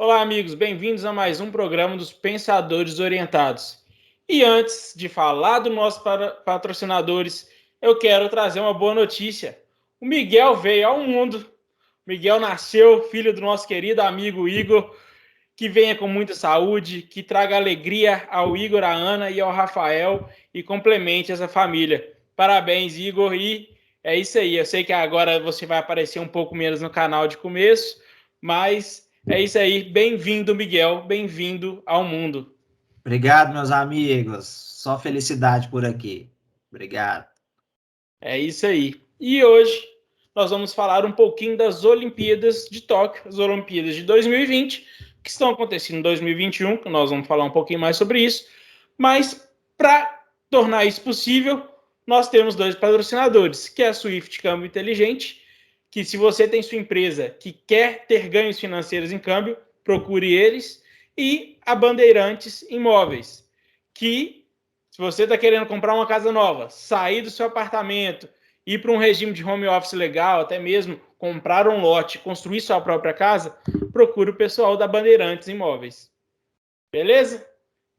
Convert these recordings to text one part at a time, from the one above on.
Olá, amigos, bem-vindos a mais um programa dos Pensadores Orientados. E antes de falar dos nossos patrocinadores, eu quero trazer uma boa notícia. O Miguel veio ao mundo. O Miguel nasceu, filho do nosso querido amigo Igor. Que venha com muita saúde, que traga alegria ao Igor, à Ana e ao Rafael e complemente essa família. Parabéns, Igor, e é isso aí. Eu sei que agora você vai aparecer um pouco menos no canal de começo, mas é isso aí. Bem-vindo, Miguel, bem-vindo ao mundo. Obrigado, meus amigos. Só felicidade por aqui. Obrigado. É isso aí. E hoje nós vamos falar um pouquinho das Olimpíadas de Tóquio, as Olimpíadas de 2020, que estão acontecendo em 2021, que nós vamos falar um pouquinho mais sobre isso. Mas para tornar isso possível, nós temos dois patrocinadores, que é a Swift Câmbio Inteligente, que se você tem sua empresa que quer ter ganhos financeiros em câmbio, procure eles, e a Bandeirantes Imóveis, que se você está querendo comprar uma casa nova, sair do seu apartamento, ir para um regime de home office legal, até mesmo comprar um lote, construir sua própria casa, procure o pessoal da Bandeirantes Imóveis. Beleza?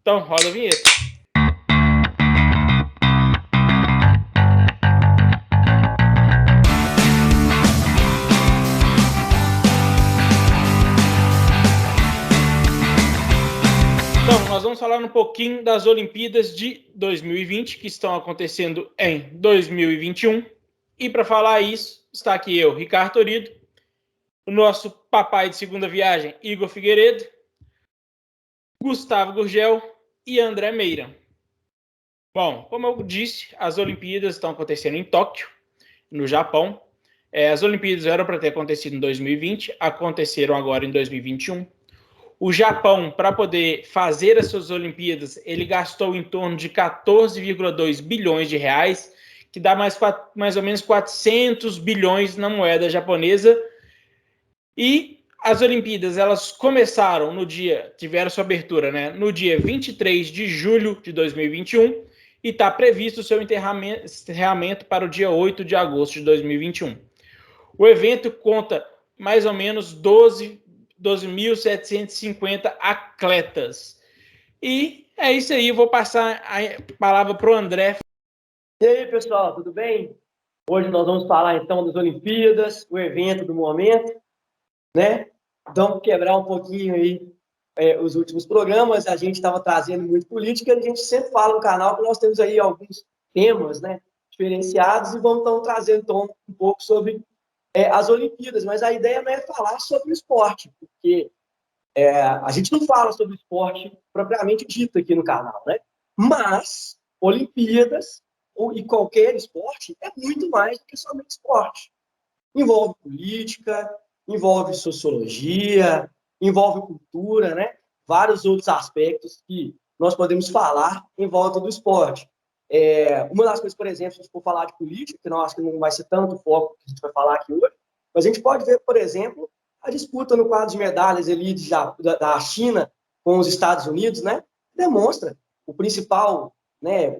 Então, roda a vinheta. Então, nós vamos falar um pouquinho das Olimpíadas de 2020, que estão acontecendo em 2021. E para falar isso, está aqui eu, Ricardo Torido, o nosso papai de segunda viagem, Igor Figueiredo, Gustavo Gurgel e André Meira. Bom, como eu disse, as Olimpíadas estão acontecendo em Tóquio, no Japão. As Olimpíadas eram para ter acontecido em 2020, aconteceram agora em 2021. O Japão, para poder fazer as suas Olimpíadas, ele gastou em torno de 14,2 bilhões de reais, que dá mais ou menos 400 bilhões na moeda japonesa. E as Olimpíadas, elas começaram tiveram sua abertura, né, no dia 23 de julho de 2021 e está previsto o seu encerramento para o dia 8 de agosto de 2021. O evento conta mais ou menos 12.750 atletas. E é isso aí, eu vou passar a palavra para o André. E aí, pessoal, tudo bem? Hoje nós vamos falar, então, das Olimpíadas, o evento do momento, né? Então, quebrar um pouquinho aí os últimos programas, a gente estava trazendo muito política, a gente sempre fala no canal que nós temos aí alguns temas, né, diferenciados, e vamos, então, trazendo, então, um pouco sobre as Olimpíadas, mas a ideia não é falar sobre o esporte, porque a gente não fala sobre o esporte propriamente dito aqui no canal, né? Mas Olimpíadas e qualquer esporte é muito mais do que somente esporte. Envolve política, envolve sociologia, envolve cultura, né? Vários outros aspectos que nós podemos falar em volta do esporte. Uma das coisas, por exemplo, se a gente for falar de política, que eu acho que não vai ser tanto o foco que a gente vai falar aqui hoje, mas a gente pode ver, por exemplo, a disputa no quadro de medalhas ali da China com os Estados Unidos, né? Demonstra o principal, né,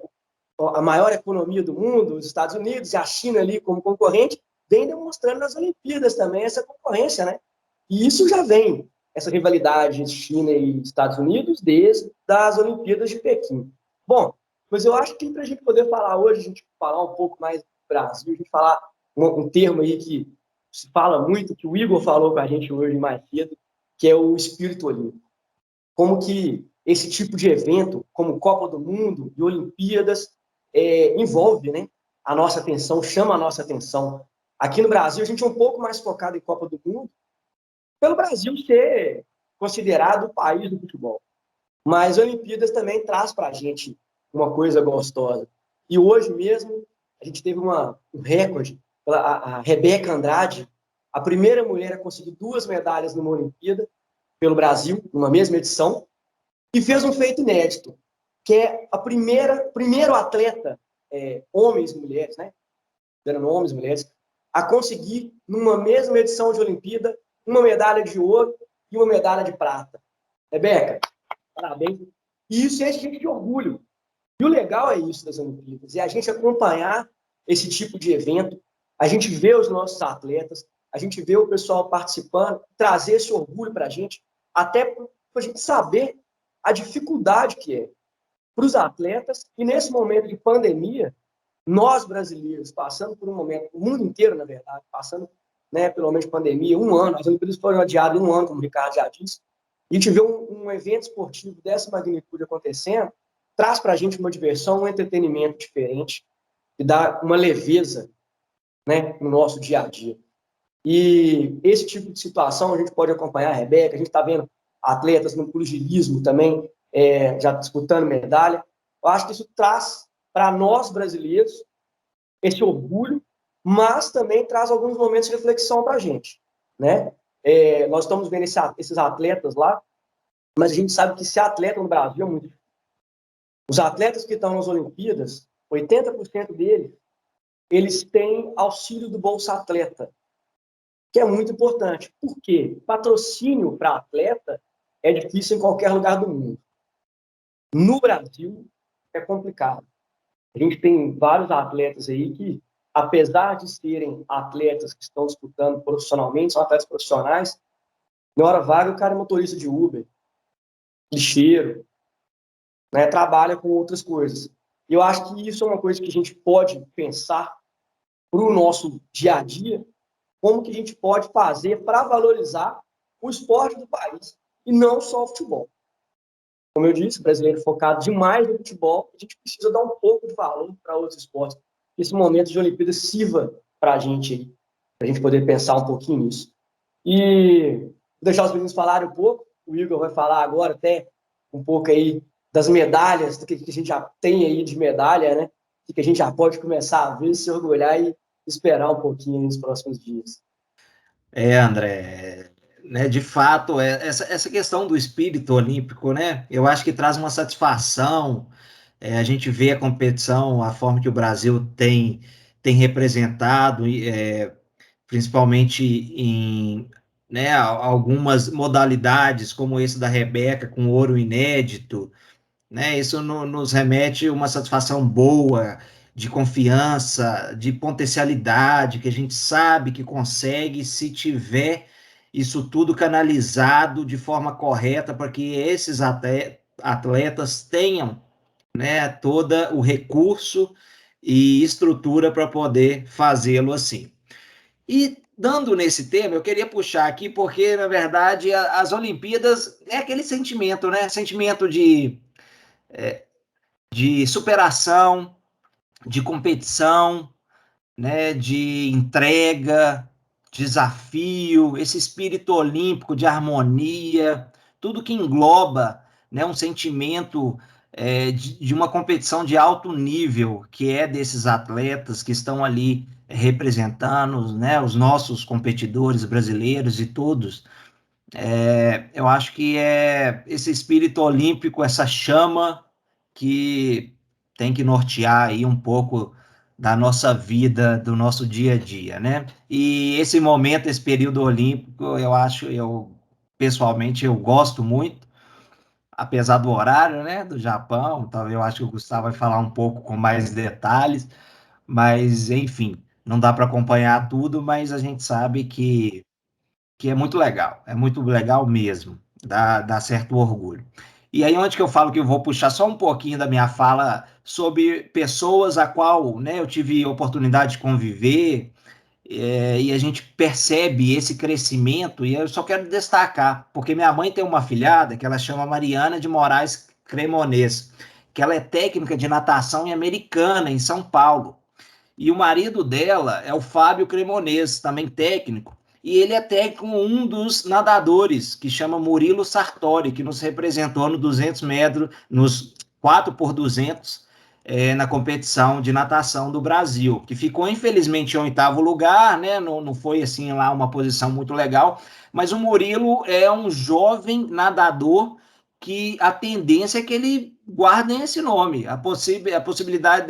a maior economia do mundo, os Estados Unidos, e a China ali como concorrente, vem demonstrando nas Olimpíadas também essa concorrência, né? E isso já vem, essa rivalidade entre China e Estados Unidos, desde as Olimpíadas de Pequim. Bom, mas eu acho que para a gente poder falar hoje, a gente falar um pouco mais do Brasil, a gente falar um termo aí que se fala muito, que o Igor falou com a gente hoje mais cedo, que é o espírito olímpico. Como que esse tipo de evento, como Copa do Mundo e Olimpíadas, envolve, né, a nossa atenção, chama a nossa atenção. Aqui no Brasil, a gente é um pouco mais focado em Copa do Mundo, pelo Brasil ser considerado o país do futebol. Mas Olimpíadas também traz para a gente uma coisa gostosa. E hoje mesmo, a gente teve um recorde. A Rebeca Andrade, a primeira mulher a conseguir 2 medalhas numa Olimpíada pelo Brasil, numa mesma edição, e fez um feito inédito, que é a primeiro atleta, homens e mulheres, né? Eram homens e mulheres, a conseguir, numa mesma edição de Olimpíada, uma medalha de ouro e uma medalha de prata. Rebeca, parabéns. E isso enche a gente de orgulho. E o legal é isso das Olimpíadas, é a gente acompanhar esse tipo de evento, a gente vê os nossos atletas, a gente vê o pessoal participando, trazer esse orgulho para a gente, até para a gente saber a dificuldade que é para os atletas, e nesse momento de pandemia, nós brasileiros, passando por um momento, o mundo inteiro, na verdade, passando, né, pelo menos pandemia, um ano, as Olimpíadas foram adiadas um ano, como o Ricardo já disse, e a gente vê um evento esportivo dessa magnitude acontecendo, traz para a gente uma diversão, um entretenimento diferente, e dá uma leveza, né, no nosso dia a dia. E esse tipo de situação a gente pode acompanhar a Rebeca, a gente está vendo atletas no pugilismo também, já disputando medalha. Eu acho que isso traz para nós brasileiros esse orgulho, mas também traz alguns momentos de reflexão para a gente, né? Nós estamos vendo esses atletas lá, mas a gente sabe que esse atleta no Brasil é muito difícil. Os atletas que estão nas Olimpíadas, 80% deles, eles têm auxílio do Bolsa Atleta, que é muito importante. Por quê? Patrocínio para atleta é difícil em qualquer lugar do mundo. No Brasil, é complicado. A gente tem vários atletas aí que, apesar de serem atletas que estão disputando profissionalmente, são atletas profissionais, na hora vaga o cara é motorista de Uber, lixeiro, né, trabalha com outras coisas. E eu acho que isso é uma coisa que a gente pode pensar para o nosso dia a dia, como que a gente pode fazer para valorizar o esporte do país, e não só o futebol. Como eu disse, o brasileiro focado demais no futebol, a gente precisa dar um pouco de valor para outros esportes. Esse momento de Olimpíadas sirva para a gente poder pensar um pouquinho nisso. E vou deixar os meninos falarem um pouco, o Igor vai falar agora até um pouco aí das medalhas, do que a gente já tem aí de medalha, né? Que a gente já pode começar a ver, se orgulhar e esperar um pouquinho nos próximos dias. André, né, de fato, essa questão do espírito olímpico, né, eu acho que traz uma satisfação. A gente vê a competição, a forma que o Brasil tem representado, principalmente em, né, algumas modalidades, como esse da Rebeca, com ouro inédito, né? Isso nos remete a uma satisfação boa, de confiança, de potencialidade, que a gente sabe que consegue se tiver isso tudo canalizado de forma correta para que esses atletas tenham, né, todo o recurso e estrutura para poder fazê-lo assim. E dando nesse tema, eu queria puxar aqui porque, na verdade, as Olimpíadas é aquele sentimento, né? Sentimento de superação, de competição, né, de entrega, desafio, esse espírito olímpico de harmonia, tudo que engloba, né, um sentimento de uma competição de alto nível, que é desses atletas que estão ali representando, né, os nossos competidores brasileiros e todos. Eu acho que é esse espírito olímpico, essa chama que tem que nortear aí um pouco da nossa vida, do nosso dia a dia, né? E esse momento, esse período olímpico, eu pessoalmente eu gosto muito, apesar do horário, né, do Japão. Talvez eu acho que o Gustavo vai falar um pouco com mais detalhes, mas enfim, não dá para acompanhar tudo, mas a gente sabe que é muito legal mesmo, dá certo orgulho. E aí, onde que eu falo que eu vou puxar só um pouquinho da minha fala sobre pessoas a qual, né, eu tive oportunidade de conviver, e a gente percebe esse crescimento, e eu só quero destacar, porque minha mãe tem uma afilhada que ela chama Mariana de Moraes Cremonês, que ela é técnica de natação em Americana, em São Paulo. E o marido dela é o Fábio Cremonês, também técnico. E ele é técnico um dos nadadores, que chama Murilo Sartori, que nos representou no 200 metros, nos 4 por 200, na competição de natação do Brasil, que ficou infelizmente em 8º lugar, né? Não foi assim lá uma posição muito legal, mas o Murilo é um jovem nadador que a tendência é que ele guarde esse nome, a possibilidade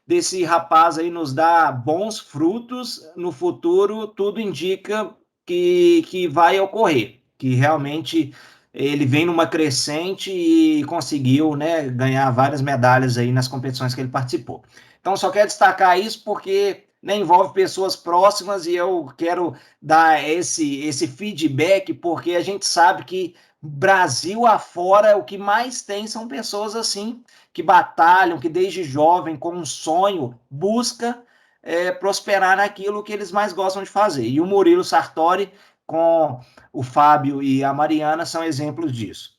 desse rapaz aí nos dá bons frutos no futuro, tudo indica que vai ocorrer, que realmente ele vem numa crescente e conseguiu, né, ganhar várias medalhas aí nas competições que ele participou. Então, só quero destacar isso porque né, envolve pessoas próximas, e eu quero dar esse feedback, porque a gente sabe que Brasil afora, o que mais tem são pessoas assim, que batalham, que desde jovem, com um sonho, busca prosperar naquilo que eles mais gostam de fazer. E o Murilo Sartori, com o Fábio e a Mariana, são exemplos disso.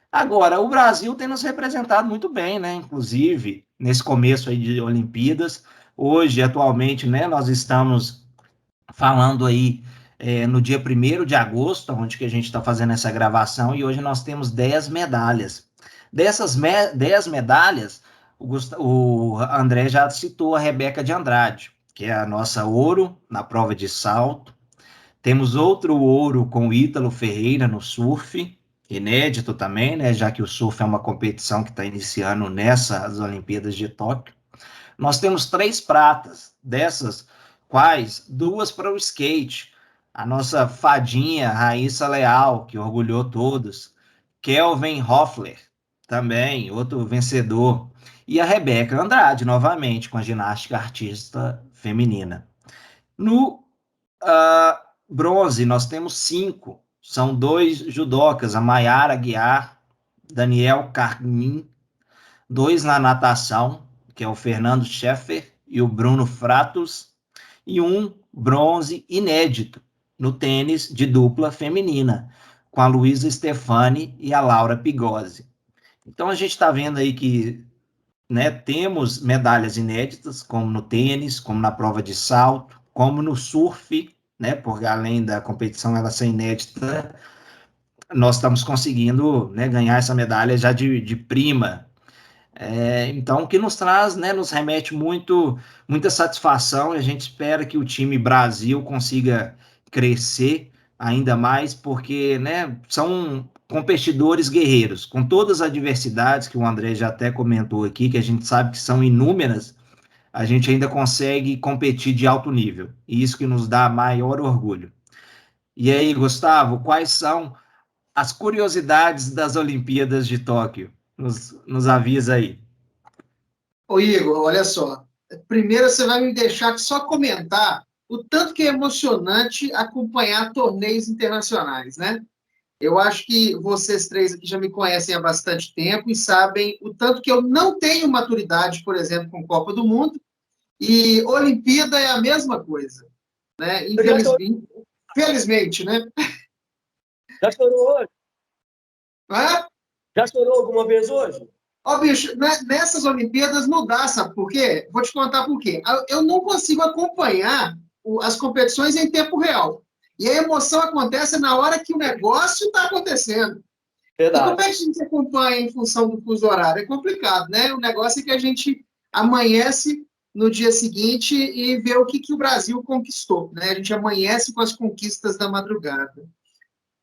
Agora, o Brasil tem nos representado muito bem, né? Inclusive, nesse começo aí de Olimpíadas. Hoje, atualmente, né, nós estamos falando aí no dia 1º de agosto, onde que a gente está fazendo essa gravação, e hoje nós temos 10 medalhas. Dessas 10 medalhas, o André já citou a Rebeca de Andrade, que é a nossa ouro na prova de salto. Temos outro ouro com o Ítalo Ferreira no surf, inédito também, né, já que o surf é uma competição que está iniciando nessas Olimpíadas de Tóquio. Nós temos 3 pratas, dessas quais 2 para o skate. A nossa fadinha Raíssa Leal, que orgulhou todos. Kelvin Hoffler, também, outro vencedor. E a Rebeca Andrade, novamente, com a ginástica artista feminina. No bronze, nós temos 5. São 2 judocas, a Maiara Aguiar, Daniel Carmin, 2 na natação, que é o Fernando Scheffer e o Bruno Fratos, e 1 bronze inédito no tênis de dupla feminina, com a Luísa Stefani e a Laura Pigozzi. Então a gente está vendo aí que, né, temos medalhas inéditas, como no tênis, como na prova de salto, como no surf, né, porque além da competição ela ser inédita, nós estamos conseguindo, né, ganhar essa medalha já de prima. Então, o que nos traz, né, nos remete muita satisfação, e a gente espera que o time Brasil consiga crescer ainda mais, porque, né, são competidores guerreiros, com todas as adversidades que o André já até comentou aqui, que a gente sabe que são inúmeras, a gente ainda consegue competir de alto nível, e isso que nos dá maior orgulho. E aí, Gustavo, quais são as curiosidades das Olimpíadas de Tóquio? Nos avisa aí. Ô Igor, olha só. Primeiro você vai me deixar só comentar o tanto que é emocionante acompanhar torneios internacionais, né? Eu acho que vocês 3 aqui já me conhecem há bastante tempo e sabem o tanto que eu não tenho maturidade, por exemplo, com Copa do Mundo, e Olimpíada é a mesma coisa, né? Infelizmente, né? Já chorou hoje? Hã? Já chorou alguma vez hoje? Ó, bicho, nessas Olimpíadas não dá, sabe por quê? Vou te contar por quê. Eu não consigo acompanhar as competições em tempo real. E a emoção acontece na hora que o negócio está acontecendo. Verdade. E como é que a gente acompanha em função do fuso horário? É complicado, né? O negócio é que a gente amanhece no dia seguinte e vê o que o Brasil conquistou, né? A gente amanhece com as conquistas da madrugada.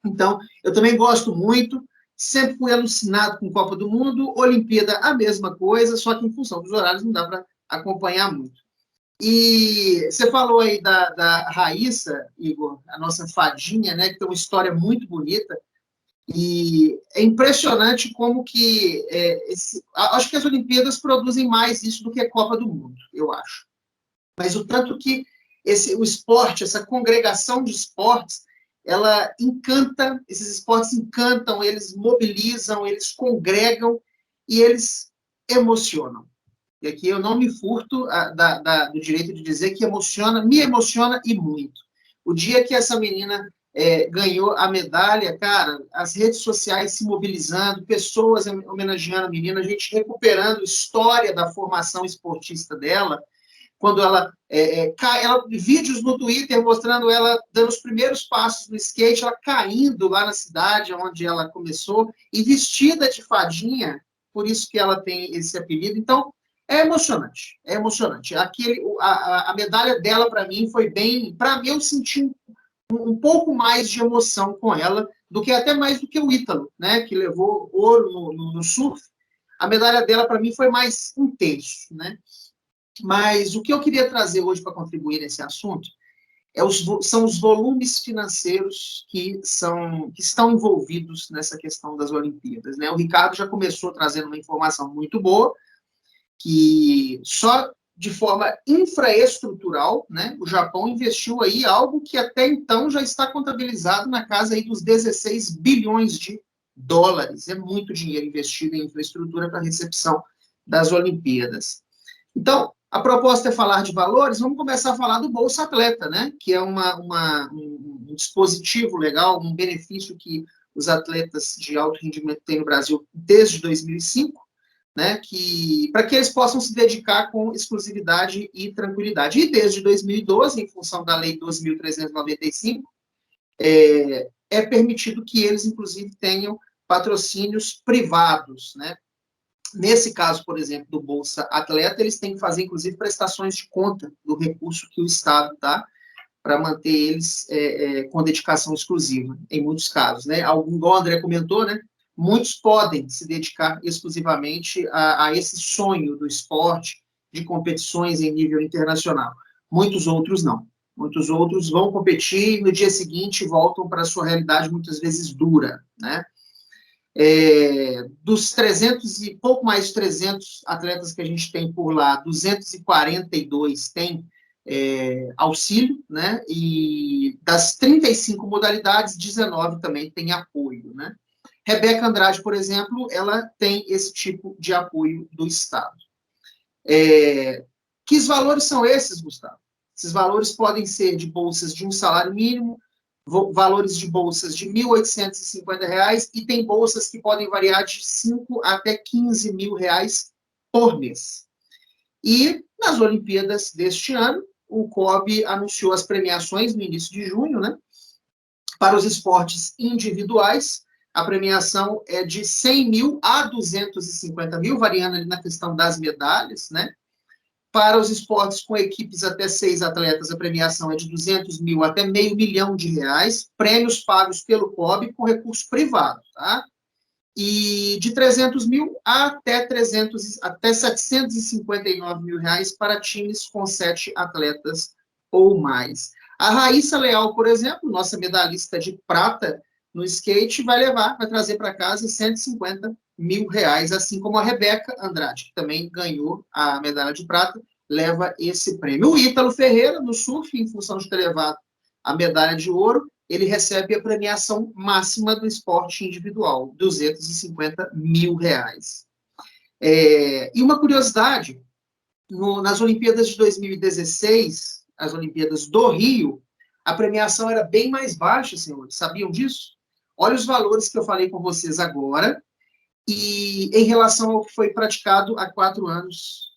Então, eu também gosto muito, sempre fui alucinado com Copa do Mundo, Olimpíada a mesma coisa, só que em função dos horários não dá para acompanhar muito. E você falou aí da Raíssa, Igor, a nossa fadinha, né, que tem uma história muito bonita, e é impressionante como que acho que as Olimpíadas produzem mais isso do que a Copa do Mundo, eu acho. Mas o tanto que o esporte, essa congregação de esportes, ela encanta, esses esportes encantam, eles mobilizam, eles congregam e eles emocionam. E aqui eu não me furto do direito de dizer que me emociona e muito. O dia que essa menina ganhou a medalha, cara, as redes sociais se mobilizando, pessoas homenageando a menina, a gente recuperando a história da formação esportista dela, quando ela vídeos no Twitter mostrando ela dando os primeiros passos no skate, ela caindo lá na cidade onde ela começou, e vestida de fadinha, por isso que ela tem esse apelido. Então, é emocionante, é emocionante. A medalha dela, para mim, foi bem... Para mim, eu senti um pouco mais de emoção com ela, até mais do que o Ítalo, né, que levou ouro no surf. A medalha dela, para mim, foi mais intenso, né? Mas o que eu queria trazer hoje para contribuir nesse assunto são os volumes financeiros que estão envolvidos nessa questão das Olimpíadas, né? O Ricardo já começou trazendo uma informação muito boa, que só de forma infraestrutural, né? O Japão investiu aí algo que até então já está contabilizado na casa aí dos 16 bilhões de dólares. É muito dinheiro investido em infraestrutura para a recepção das Olimpíadas. Então, a proposta é falar de valores, vamos começar a falar do Bolsa Atleta, né? Que é um dispositivo legal, um benefício que os atletas de alto rendimento têm no Brasil desde 2005, né, para que eles possam se dedicar com exclusividade e tranquilidade. E desde 2012, em função da Lei 12.395, é permitido que eles, inclusive, tenham patrocínios privados, né? Nesse caso, por exemplo, do Bolsa Atleta, eles têm que fazer, inclusive, prestações de conta do recurso que o Estado dá para manter eles com dedicação exclusiva, em muitos casos, né? Igual o André comentou, né? Muitos podem se dedicar exclusivamente a esse sonho do esporte, de competições em nível internacional. Muitos outros não. Muitos outros vão competir e no dia seguinte voltam para a sua realidade muitas vezes dura, né? Dos 300 e pouco mais de 300 atletas que a gente tem por lá, 242 têm auxílio, né? E das 35 modalidades, 19 também têm apoio, né? Rebeca Andrade, por exemplo, ela tem esse tipo de apoio do Estado. Que valores são esses, Gustavo? Esses valores podem ser de bolsas de um salário mínimo, valores de bolsas de R$ 1.850, e tem bolsas que podem variar de 5 até 15 mil reais por mês. E nas Olimpíadas deste ano, o COB anunciou as premiações no início de junho, né? Para os esportes individuais, a premiação é de 100 mil a 250 mil, variando ali na questão das medalhas, né? Para os esportes com equipes até 6 atletas, a premiação é de 200 mil até R$500 mil, prêmios pagos pelo COB com recurso privado, tá? E de 300 mil até 759 mil reais para times com 7 atletas ou mais. A Raíssa Leal, por exemplo, nossa medalhista de prata no skate, vai trazer para casa 150 mil reais, assim como a Rebeca Andrade, que também ganhou a medalha de prata, leva esse prêmio. O Ítalo Ferreira, no surf, em função de ter levado a medalha de ouro, ele recebe a premiação máxima do esporte individual, 250 mil reais. E uma curiosidade, nas Olimpíadas de 2016, as Olimpíadas do Rio, a premiação era bem mais baixa, senhores, sabiam disso? Olha os valores que eu falei com vocês agora, e em relação ao que foi praticado há 4 anos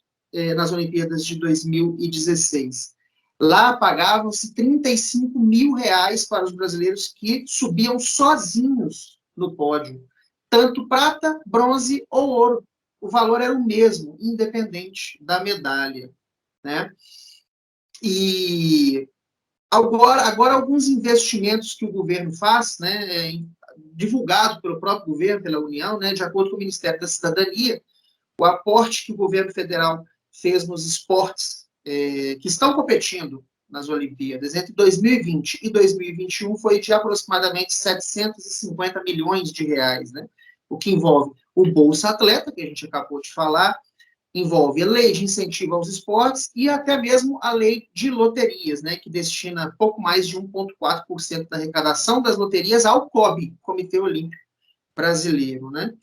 nas Olimpíadas de 2016. Lá pagavam-se 35 mil reais para os brasileiros que subiam sozinhos no pódio. Tanto prata, bronze ou ouro. O valor era o mesmo, independente da medalha, né? E agora alguns investimentos que o governo faz, né, divulgado pelo próprio governo, pela União, né, de acordo com o Ministério da Cidadania, o aporte que o governo federal fez nos esportes que estão competindo nas Olimpíadas entre 2020 e 2021 foi de aproximadamente 750 milhões de reais, né? O que envolve o Bolsa Atleta, que a gente acabou de falar, envolve a lei de incentivo aos esportes e até mesmo a lei de loterias, né, que destina pouco mais de 1,4% da arrecadação das loterias ao COB, Comitê Olímpico Brasileiro, né?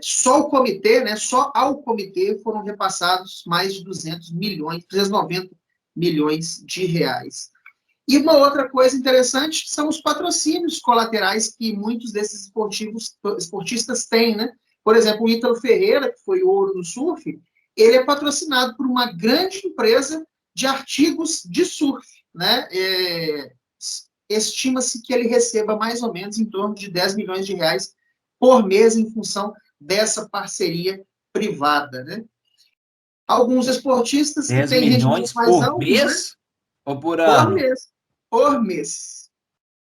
Só o comitê, né, só ao comitê foram repassados mais de 290 milhões de reais. E uma outra coisa interessante são os patrocínios colaterais que muitos desses esportistas têm, né? Por exemplo, o Ítalo Ferreira, que foi ouro no surf, ele é patrocinado por uma grande empresa de artigos de surf, né? Estima-se que ele receba mais ou menos em torno de 10 milhões de reais por mês em função dessa parceria privada, né? Alguns esportistas que têm rendimentos mais altos, por mês, né? Ou por ano? Por mês.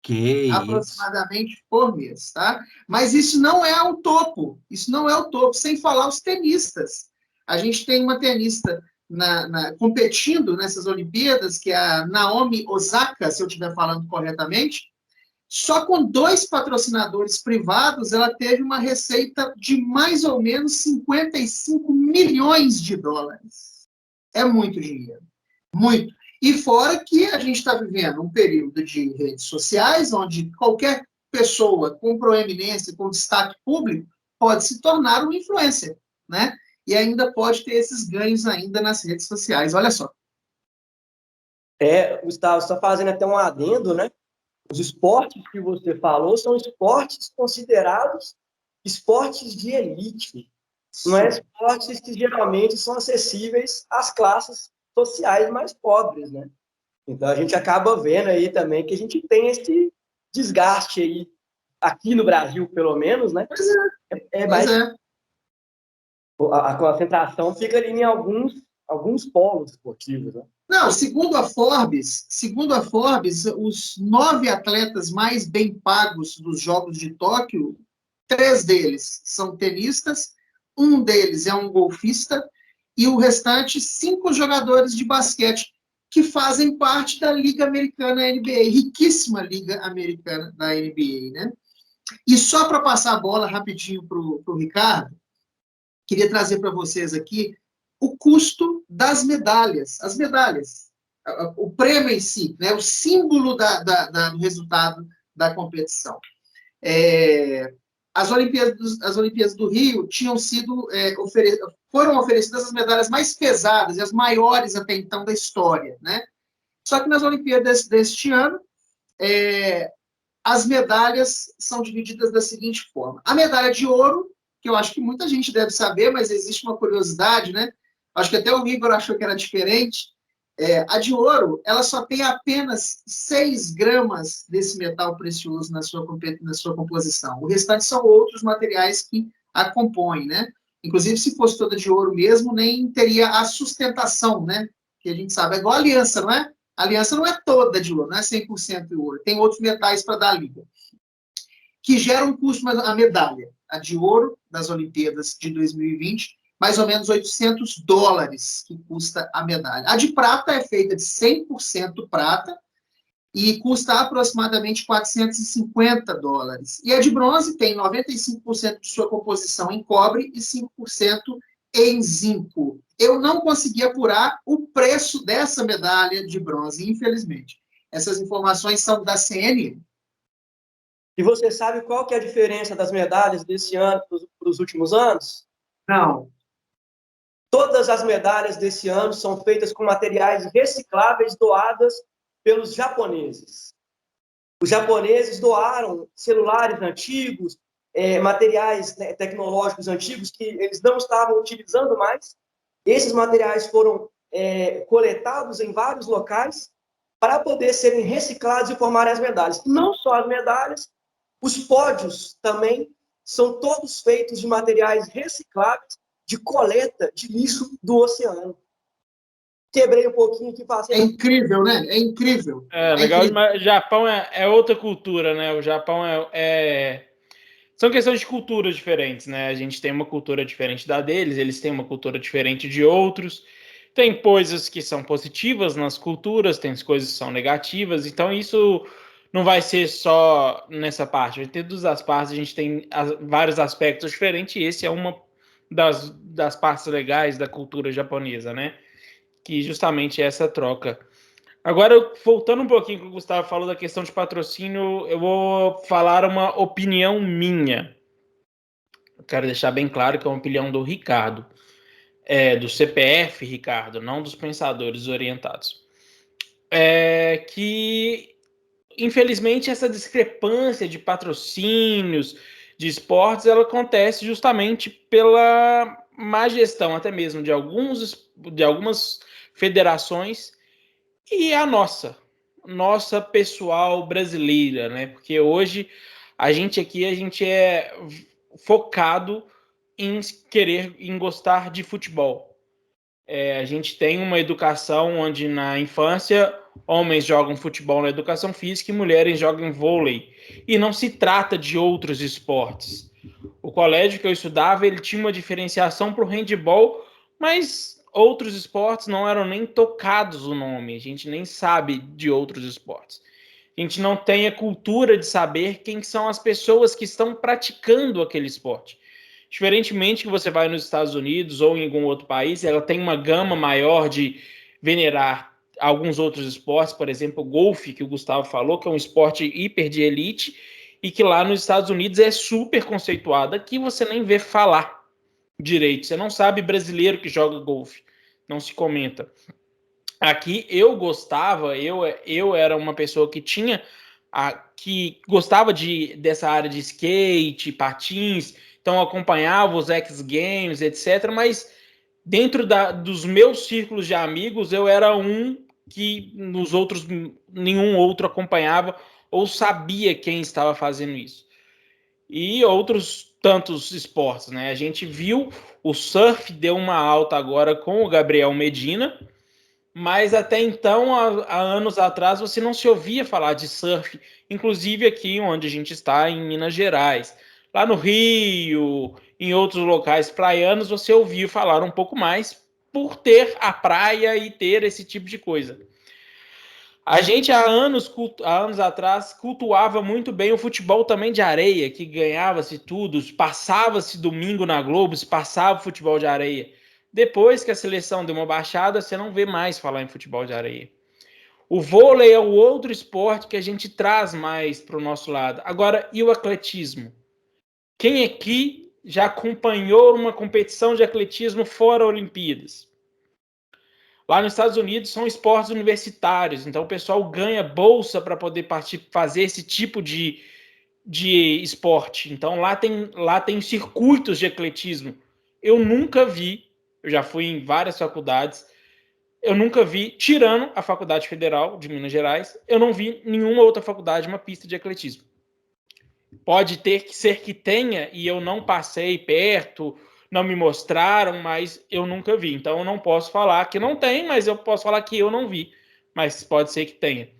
Que aproximadamente isso? Por mês, tá? Mas isso não é o topo. Isso não é o topo, sem falar os tenistas. A gente tem uma tenista competindo nessas Olimpíadas, que é a Naomi Osaka, se eu estiver falando corretamente. Só com 2 patrocinadores privados, ela teve uma receita de mais ou menos 55 milhões de dólares. É muito dinheiro. Muito. E fora que a gente está vivendo um período de redes sociais, onde qualquer pessoa com proeminência, com destaque público, pode se tornar um influencer, né? E ainda pode ter esses ganhos ainda nas redes sociais. Olha só. Gustavo, você está fazendo até um adendo, né? Os esportes que você falou são esportes considerados esportes de elite. Não é esportes que geralmente são acessíveis às classes sociais mais pobres, né? Então, a gente acaba vendo aí também que a gente tem esse desgaste aí, aqui no Brasil, pelo menos, né? Pois é. Mais, a concentração fica ali em alguns polos esportivos, né? Não, segundo a Forbes, os 9 atletas mais bem pagos dos Jogos de Tóquio, 3 deles são tenistas, um deles é um golfista e o restante 5 jogadores de basquete que fazem parte da Liga Americana NBA, riquíssima Liga Americana da NBA, né? E só para passar a bola rapidinho para o Ricardo, queria trazer para vocês aqui o custo das medalhas. As medalhas, o prêmio em si, né, o símbolo do resultado da competição. As Olimpíadas do Rio tinham sido foram oferecidas as medalhas mais pesadas e as maiores até então da história, né? Só que nas Olimpíadas deste ano, as medalhas são divididas da seguinte forma: a medalha de ouro, que eu acho que muita gente deve saber, mas existe uma curiosidade, né? Acho que até o Igor achou que era diferente. A de ouro, ela só tem apenas 6 gramas desse metal precioso na sua composição. O restante são outros materiais que a compõem, né? Inclusive, se fosse toda de ouro mesmo, nem teria a sustentação, né? Que a gente sabe. É igual a aliança, não é? A aliança não é toda de ouro, não é 100% de ouro. Tem outros metais para dar liga. Que gera um custo, mas a medalha, a de ouro das Olimpíadas de 2020, mais ou menos $800 que custa a medalha. A de prata é feita de 100% prata e custa aproximadamente $450. E a de bronze tem 95% de sua composição em cobre e 5% em zinco. Eu não consegui apurar o preço dessa medalha de bronze, infelizmente. Essas informações são da CNN. E você sabe qual que é a diferença das medalhas desse ano para os últimos anos? Não. Todas as medalhas desse ano são feitas com materiais recicláveis doadas pelos japoneses. Os japoneses doaram celulares antigos, materiais tecnológicos antigos que eles não estavam utilizando mais. Esses materiais foram coletados em vários locais para poder serem reciclados e formarem as medalhas. Não só as medalhas, os pódios também são todos feitos de materiais recicláveis de coleta de lixo do oceano. Quebrei um pouquinho aqui. É incrível, né? É incrível. Legal, mas o Japão é outra cultura, né? O Japão são questões de culturas diferentes, né? A gente tem uma cultura diferente da deles, eles têm uma cultura diferente de outros. Tem coisas que são positivas nas culturas, tem coisas que são negativas, então isso não vai ser só nessa parte, vai ter todas as partes, a gente tem vários aspectos diferentes, e esse é uma das partes legais da cultura japonesa, né? Que justamente é essa troca. Agora, voltando um pouquinho que o Gustavo falou da questão de patrocínio, eu vou falar uma opinião minha. Eu quero deixar bem claro que é uma opinião do Ricardo, do CPF, Ricardo, não dos pensadores orientados. Que, infelizmente, essa discrepância de patrocínios, de esportes, ela acontece justamente pela má gestão, até mesmo de algumas federações e a nossa pessoal brasileira, né? Porque hoje a gente é focado em gostar de futebol. A gente tem uma educação onde na infância homens jogam futebol na educação física e mulheres jogam vôlei. E não se trata de outros esportes. O colégio que eu estudava, ele tinha uma diferenciação para o handebol, mas outros esportes não eram nem tocados o nome. A gente nem sabe de outros esportes. A gente não tem a cultura de saber quem são as pessoas que estão praticando aquele esporte. Diferentemente que você vai nos Estados Unidos ou em algum outro país, ela tem uma gama maior de venerar alguns outros esportes, por exemplo, o golfe, que o Gustavo falou, que é um esporte hiper de elite, e que lá nos Estados Unidos é super conceituado. Aqui você nem vê falar direito. Você não sabe brasileiro que joga golfe. Não se comenta. Aqui eu gostava, eu era uma pessoa que tinha que gostava dessa área de skate, patins, então acompanhava os X Games, etc. Mas dentro dos meus círculos de amigos, eu era um que nos outros nenhum outro acompanhava ou sabia quem estava fazendo isso. E outros tantos esportes, né? A gente viu o surf deu uma alta agora com o Gabriel Medina, mas até então, há anos atrás, você não se ouvia falar de surf, inclusive aqui onde a gente está, em Minas Gerais. Lá no Rio, em outros locais praianos, você ouviu falar um pouco mais por ter a praia e ter esse tipo de coisa. A gente, há anos atrás, cultuava muito bem o futebol também de areia, que ganhava-se tudo, passava-se domingo na Globo, se passava futebol de areia. Depois que a seleção deu uma baixada, você não vê mais falar em futebol de areia. O vôlei é o outro esporte que a gente traz mais para o nosso lado. Agora, e o atletismo? Quem aqui já acompanhou uma competição de atletismo fora Olimpíadas? Lá nos Estados Unidos são esportes universitários, então o pessoal ganha bolsa para poder fazer esse tipo de esporte. Então lá tem circuitos de atletismo. Eu nunca vi, eu já fui em várias faculdades, eu nunca vi, tirando a Faculdade Federal de Minas Gerais, eu não vi nenhuma outra faculdade uma pista de atletismo. Pode ter que ser que tenha e eu não passei perto, não me mostraram, mas eu nunca vi. Então eu não posso falar que não tem, mas eu posso falar que eu não vi. Mas pode ser que tenha.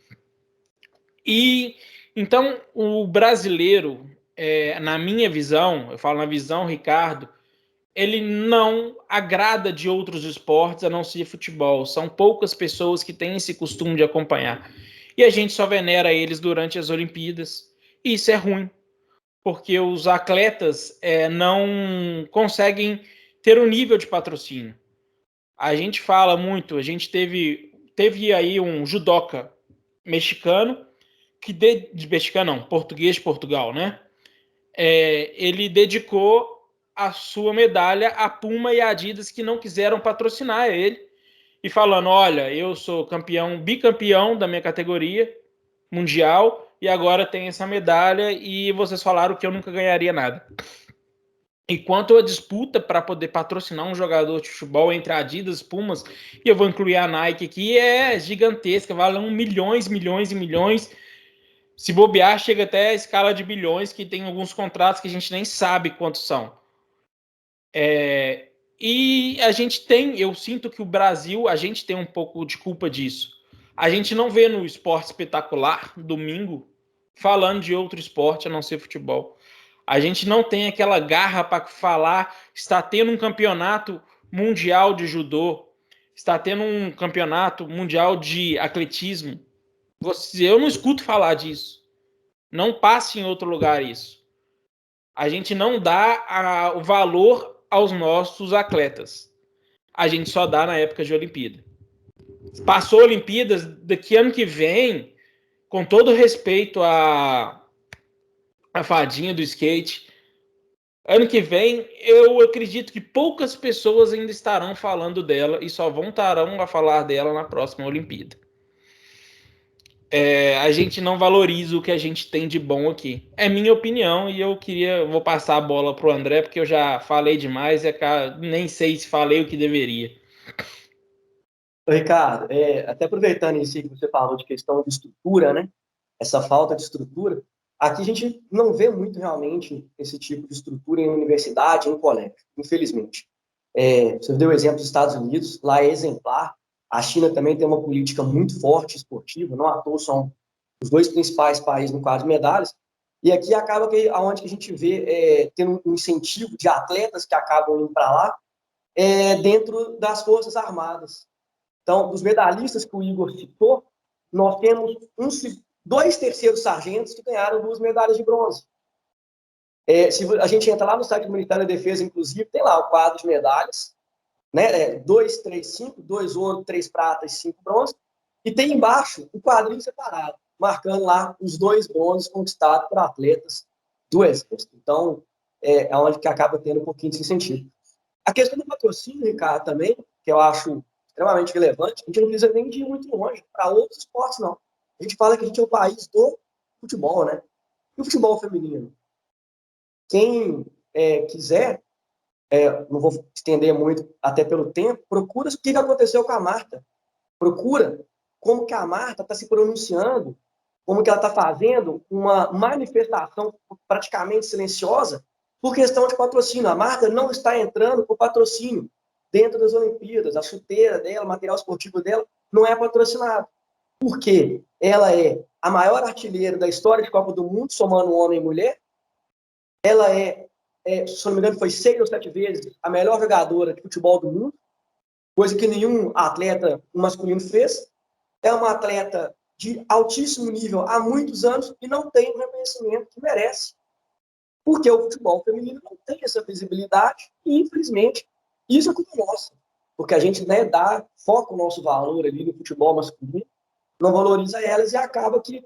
E então o brasileiro, na minha visão, eu falo na visão, Ricardo, ele não agrada de outros esportes a não ser futebol. São poucas pessoas que têm esse costume de acompanhar. E a gente só venera eles durante as Olimpíadas. E isso é ruim, porque os atletas não conseguem ter um nível de patrocínio. A gente fala muito, a gente teve aí um judoca mexicano, mexicano não, português de Portugal, né? Ele dedicou a sua medalha a Puma e a Adidas, que não quiseram patrocinar ele, e falando, olha, eu sou bicampeão da minha categoria mundial, e agora tem essa medalha, e vocês falaram que eu nunca ganharia nada. Enquanto a disputa para poder patrocinar um jogador de futebol entre a Adidas, Pumas, e eu vou incluir a Nike aqui, é gigantesca, valem milhões, milhões e milhões. Se bobear, chega até a escala de bilhões, que tem alguns contratos que a gente nem sabe quantos são. E eu sinto que o Brasil, a gente tem um pouco de culpa disso. A gente não vê no Esporte Espetacular, domingo, falando de outro esporte a não ser futebol. A gente não tem aquela garra para falar, está tendo um campeonato mundial de judô, está tendo um campeonato mundial de atletismo. Eu não escuto falar disso. Não passa em outro lugar isso. A gente não dá o valor aos nossos atletas. A gente só dá na época de Olimpíada. Passou Olimpíadas, daqui ano que vem, com todo respeito à fadinha do skate, ano que vem, eu acredito que poucas pessoas ainda estarão falando dela e só voltarão a falar dela na próxima Olimpíada. A gente não valoriza o que a gente tem de bom aqui. É minha opinião e vou passar a bola pro André, porque eu já falei demais e nem sei se falei o que deveria. Ricardo, até aproveitando isso que você falou de questão de estrutura, né? Essa falta de estrutura, aqui a gente não vê muito realmente esse tipo de estrutura em universidade, em colégio, infelizmente. Você deu o exemplo dos Estados Unidos, lá é exemplar. A China também tem uma política muito forte esportiva, não à toa são os dois principais países no quadro de medalhas. E aqui acaba que aonde que a gente vê tendo um incentivo de atletas que acabam indo para lá, dentro das Forças Armadas. Então, dos medalhistas que o Igor citou, nós temos 2 terceiros sargentos que ganharam 2 medalhas de bronze. Se a gente entra lá no site do Ministério da Defesa, inclusive, tem lá o quadro de medalhas, né? 2, 3, 5, 2 ouro, 3 pratas, 5 bronze, e tem embaixo o quadrinho separado, marcando lá os 2 bronzes conquistados por atletas do Exército. Então, é onde que acaba tendo um pouquinho de incentivo. A questão do patrocínio, Ricardo, também, que eu acho extremamente relevante, a gente não precisa nem de ir muito longe para outros esportes, não. A gente fala que a gente é o país do futebol, né? E o futebol feminino? Quem quiser, não vou estender muito, até pelo tempo, procura o que aconteceu com a Marta. Procura como que a Marta está se pronunciando, como que ela está fazendo uma manifestação praticamente silenciosa por questão de patrocínio. A Marta não está entrando por patrocínio dentro das Olimpíadas. A chuteira dela, o material esportivo dela não é patrocinado. Por quê? Ela é a maior artilheira da história de Copa do Mundo, somando homem e mulher. Ela se não me engano, foi 6 ou 7 vezes a melhor jogadora de futebol do mundo, coisa que nenhum atleta masculino fez. É uma atleta de altíssimo nível há muitos anos e não tem o reconhecimento que merece. Porque o futebol feminino não tem essa visibilidade e, infelizmente, isso é culpa nossa. Porque a gente dá foco o nosso valor ali no futebol masculino, não valoriza elas e acaba que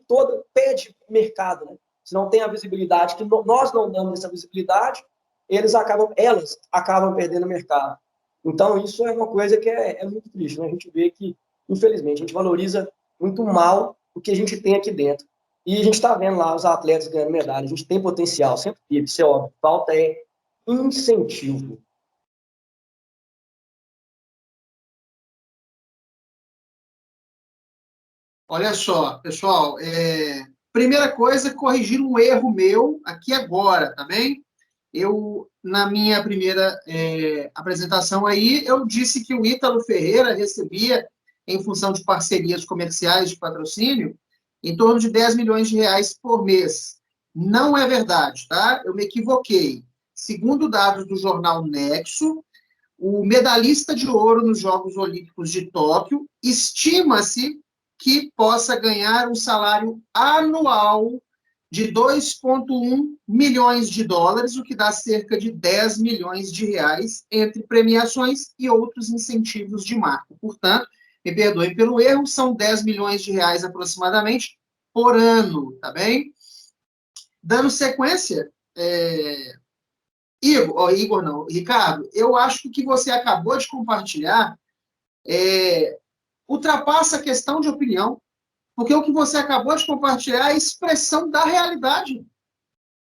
perde mercado, né? Se não tem a visibilidade, que nós não damos essa visibilidade, elas acabam perdendo mercado. Então, isso é uma coisa que é muito triste, né? A gente vê que, infelizmente, a gente valoriza muito mal o que a gente tem aqui dentro. E a gente está vendo lá os atletas ganhando medalha, a gente tem potencial, sempre teve, isso é óbvio. Falta incentivo. Olha só, pessoal, primeira coisa, corrigir um erro meu aqui agora, tá bem? Na minha primeira apresentação aí, eu disse que o Ítalo Ferreira recebia, em função de parcerias comerciais de patrocínio, em torno de 10 milhões de reais por mês. Não é verdade, tá? Eu me equivoquei. Segundo dados do jornal Nexo, o medalhista de ouro nos Jogos Olímpicos de Tóquio estima-se que possa ganhar um salário anual de 2,1 milhões de dólares, o que dá cerca de 10 milhões de reais entre premiações e outros incentivos de marca. Portanto, me perdoem pelo erro, são 10 milhões de reais aproximadamente por ano, tá bem? Dando sequência, Igor não, Ricardo, eu acho que o que você acabou de compartilhar ultrapassa a questão de opinião, porque o que você acabou de compartilhar é a expressão da realidade.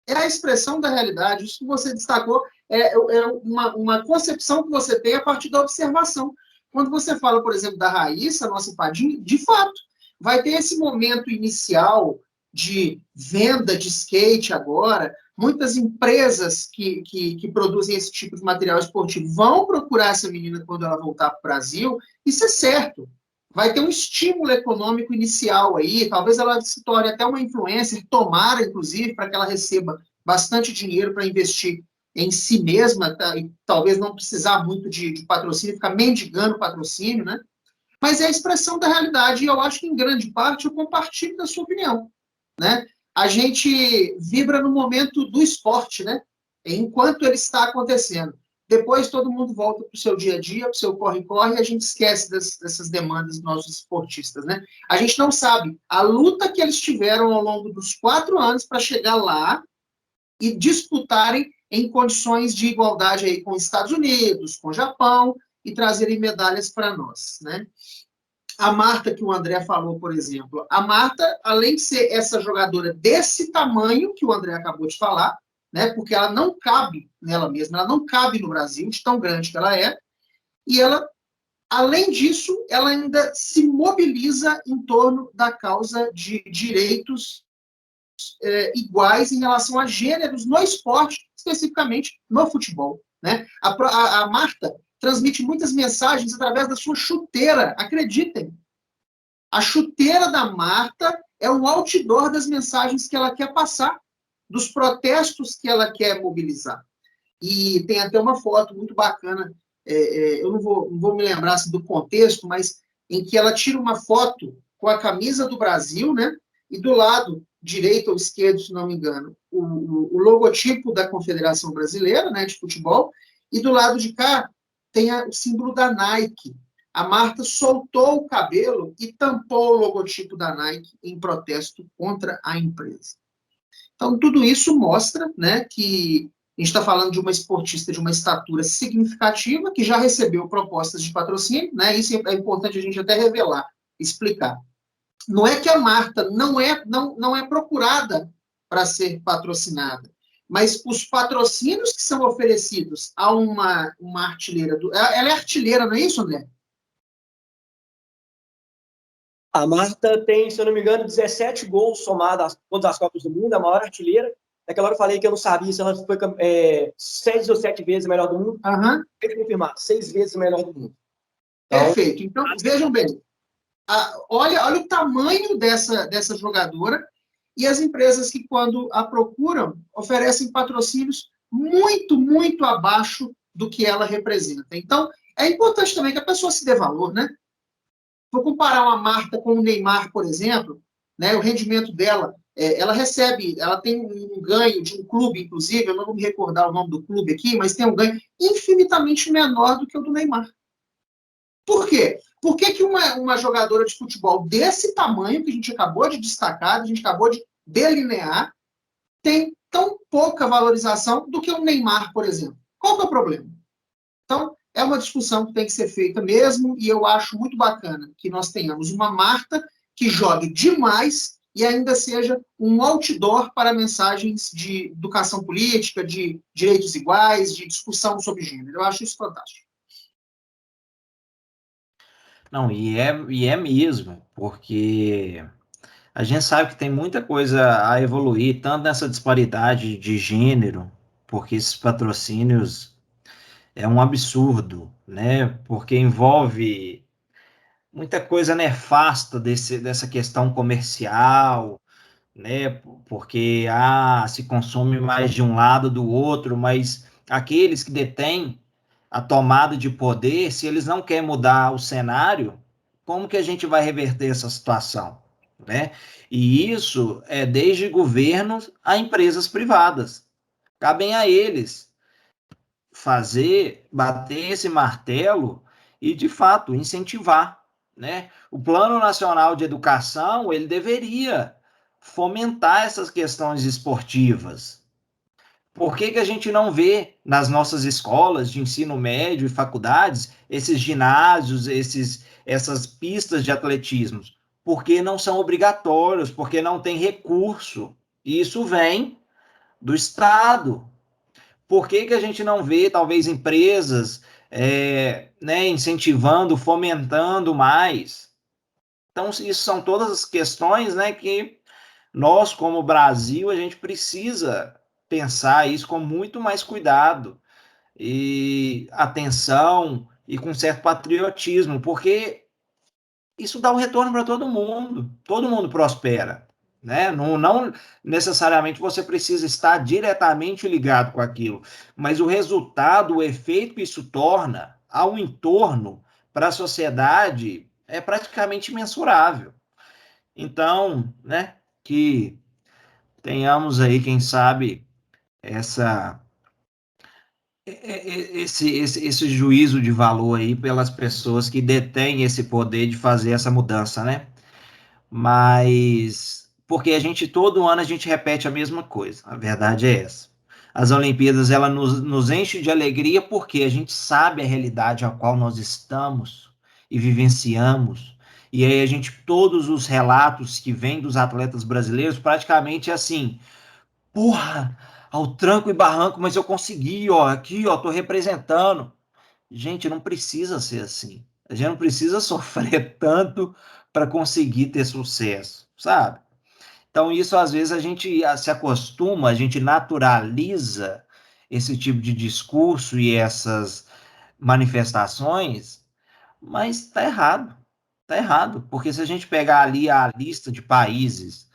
É a expressão da realidade. Isso que você destacou é uma concepção que você tem a partir da observação. Quando você fala, por exemplo, da Raíssa, nossa Padinha, de fato, vai ter esse momento inicial de venda de skate agora. Muitas empresas que produzem esse tipo de material esportivo vão procurar essa menina quando ela voltar para o Brasil. Isso é certo. Vai ter um estímulo econômico inicial aí, talvez ela se torne até uma influencer, tomara, inclusive, para que ela receba bastante dinheiro para investir em si mesma, tá? E talvez não precisar muito de patrocínio, ficar mendigando patrocínio, né? Mas é a expressão da realidade, e eu acho que, em grande parte, eu compartilho da sua opinião, né? A gente vibra no momento do esporte, né? Enquanto ele está acontecendo. Depois todo mundo volta para o seu dia a dia, para o seu corre-corre, e a gente esquece dessas demandas dos nossos esportistas, né? A gente não sabe a luta que eles tiveram ao longo dos 4 anos para chegar lá e disputarem em condições de igualdade aí com os Estados Unidos, com o Japão, e trazerem medalhas para nós, né? A Marta, que o André falou, por exemplo, a Marta, além de ser essa jogadora desse tamanho que o André acabou de falar, né, porque ela não cabe nela mesma, ela não cabe no Brasil, de tão grande que ela é, e ela, além disso, ela ainda se mobiliza em torno da causa de direitos iguais em relação a gêneros no esporte, especificamente no futebol, né? A Marta transmite muitas mensagens através da sua chuteira, acreditem. A chuteira da Marta é um outdoor das mensagens que ela quer passar, dos protestos que ela quer mobilizar. E tem até uma foto muito bacana, eu não vou me lembrar assim, do contexto, mas em que ela tira uma foto com a camisa do Brasil, né? e do lado direito ou esquerdo, se não me engano, o logotipo da Confederação Brasileira, né, de futebol, e do lado de cá tem o símbolo da Nike. A Marta soltou o cabelo e tampou o logotipo da Nike em protesto contra a empresa. Então, tudo isso mostra, né, que a gente está falando de uma esportista de uma estatura significativa, que já recebeu propostas de patrocínio, né, isso é importante a gente até revelar, explicar. Não é que a Marta não é procurada para ser patrocinada, mas os patrocínios que são oferecidos a uma artilheira, ela é artilheira, não é isso, André? A Marta tem, se eu não me engano, 17 gols somados a todas as Copas do Mundo, a maior artilheira. Naquela hora eu falei que eu não sabia se ela foi 6 ou 7 vezes a melhor do mundo. Uhum. Tem que confirmar, 6 vezes a melhor do mundo. Então, perfeito. Então, vejam bem, olha o tamanho dessa jogadora e as empresas que, quando a procuram, oferecem patrocínios muito, muito abaixo do que ela representa. Então, é importante também que a pessoa se dê valor, né? Vou comparar uma Marta com o Neymar, por exemplo, né, o rendimento dela, ela tem um ganho de um clube, inclusive, eu não vou me recordar o nome do clube aqui, mas tem um ganho infinitamente menor do que o do Neymar. Por quê? Por que uma jogadora de futebol desse tamanho, que a gente acabou de destacar, que a gente acabou de delinear, tem tão pouca valorização do que o Neymar, por exemplo? Qual que é o problema? Então, é uma discussão que tem que ser feita mesmo, e eu acho muito bacana que nós tenhamos uma Marta que jogue demais e ainda seja um outdoor para mensagens de educação política, de direitos iguais, de discussão sobre gênero. Eu acho isso fantástico. Não, e é mesmo, porque a gente sabe que tem muita coisa a evoluir, tanto nessa disparidade de gênero, porque esses patrocínios é um absurdo, né? Porque envolve muita coisa nefasta dessa questão comercial, né? Porque se consome mais de um lado do outro, mas aqueles que detêm a tomada de poder, se eles não querem mudar o cenário, como que a gente vai reverter essa situação, né? E isso é desde governos a empresas privadas. Cabem a eles bater esse martelo e, de fato, incentivar, né? O Plano Nacional de Educação, ele deveria fomentar essas questões esportivas. Por que a gente não vê nas nossas escolas de ensino médio e faculdades esses ginásios, essas pistas de atletismo? Porque não são obrigatórios, porque não tem recurso. E isso vem do Estado. Por que a gente não vê, talvez, empresas né, incentivando, fomentando mais? Então, isso são todas as questões, né, que nós, como Brasil, a gente precisa pensar isso com muito mais cuidado e atenção e com certo patriotismo, porque isso dá um retorno para todo mundo prospera, né? Não necessariamente você precisa estar diretamente ligado com aquilo, mas o resultado, o efeito que isso torna ao entorno, para a sociedade, é praticamente mensurável. Então, né, que tenhamos aí, quem sabe, esse juízo de valor aí pelas pessoas que detêm esse poder de fazer essa mudança, né? Mas porque todo ano a gente repete a mesma coisa, a verdade é essa. As Olimpíadas, ela nos enche de alegria porque a gente sabe a realidade a qual nós estamos e vivenciamos. E aí todos os relatos que vêm dos atletas brasileiros, praticamente é assim, porra, ao tranco e barranco, mas eu consegui, ó, aqui, ó, tô representando. Gente, não precisa ser assim. A gente não precisa sofrer tanto para conseguir ter sucesso, sabe? Então, isso às vezes a gente se acostuma, a gente naturaliza esse tipo de discurso e essas manifestações, mas está errado. Está errado, porque se a gente pegar ali a lista de países,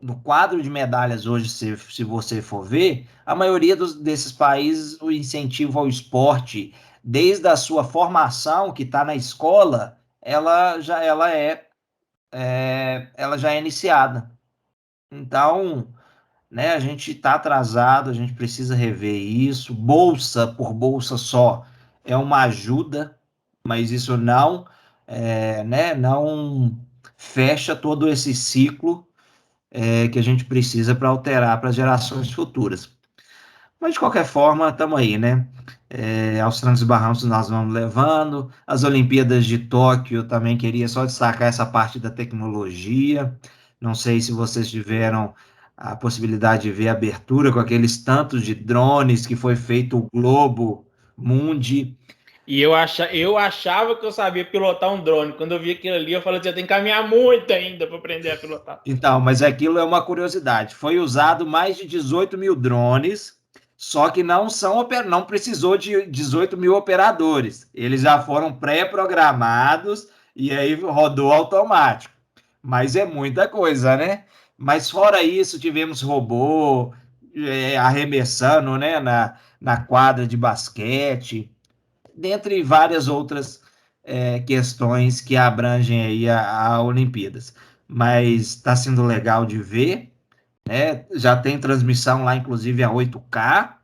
no quadro de medalhas hoje, se você for ver, a maioria desses países, o incentivo ao esporte, desde a sua formação, que está na escola, ela é ela já é iniciada. Então, né, a gente está atrasado, a gente precisa rever isso. Bolsa por bolsa só é uma ajuda, mas isso não, né, não fecha todo esse ciclo que a gente precisa para alterar para as gerações futuras. Mas, de qualquer forma, estamos aí, né? Aos trancos e barrancos nós vamos levando. As Olimpíadas de Tóquio, também queria só destacar essa parte da tecnologia. Não sei se vocês tiveram a possibilidade de ver a abertura com aqueles tantos de drones que foi feito o Globo Mundi. E eu achava que eu sabia pilotar um drone. Quando eu vi aquilo ali, eu falei assim, eu tenho que caminhar muito ainda para aprender a pilotar. Então, mas aquilo é uma curiosidade. Foi usado mais de 18 mil drones, só que não precisou de 18 mil operadores. Eles já foram pré-programados e aí rodou automático. Mas é muita coisa, né? Mas fora isso, tivemos robô arremessando, né, na quadra de basquete, dentre várias outras questões que abrangem aí a Olimpíadas. Mas está sendo legal de ver, né? Já tem transmissão lá, inclusive a 8K,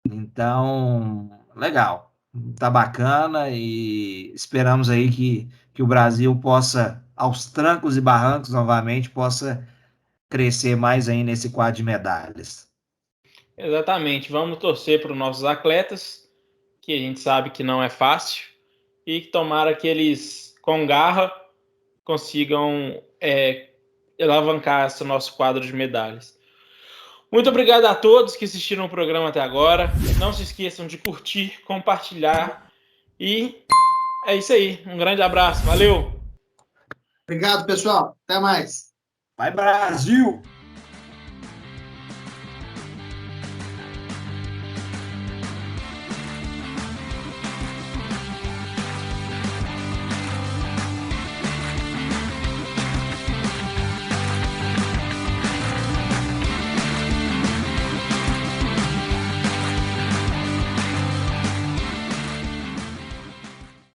então legal, tá bacana e esperamos aí que o Brasil possa, aos trancos e barrancos novamente, possa crescer mais aí nesse quadro de medalhas. Exatamente. Vamos torcer para os nossos atletas, que a gente sabe que não é fácil, e que tomara que eles, com garra, consigam alavancar esse nosso quadro de medalhas. Muito obrigado a todos que assistiram o programa até agora. Não se esqueçam de curtir, compartilhar e é isso aí. Um grande abraço. Valeu! Obrigado, pessoal. Até mais. Vai, Brasil!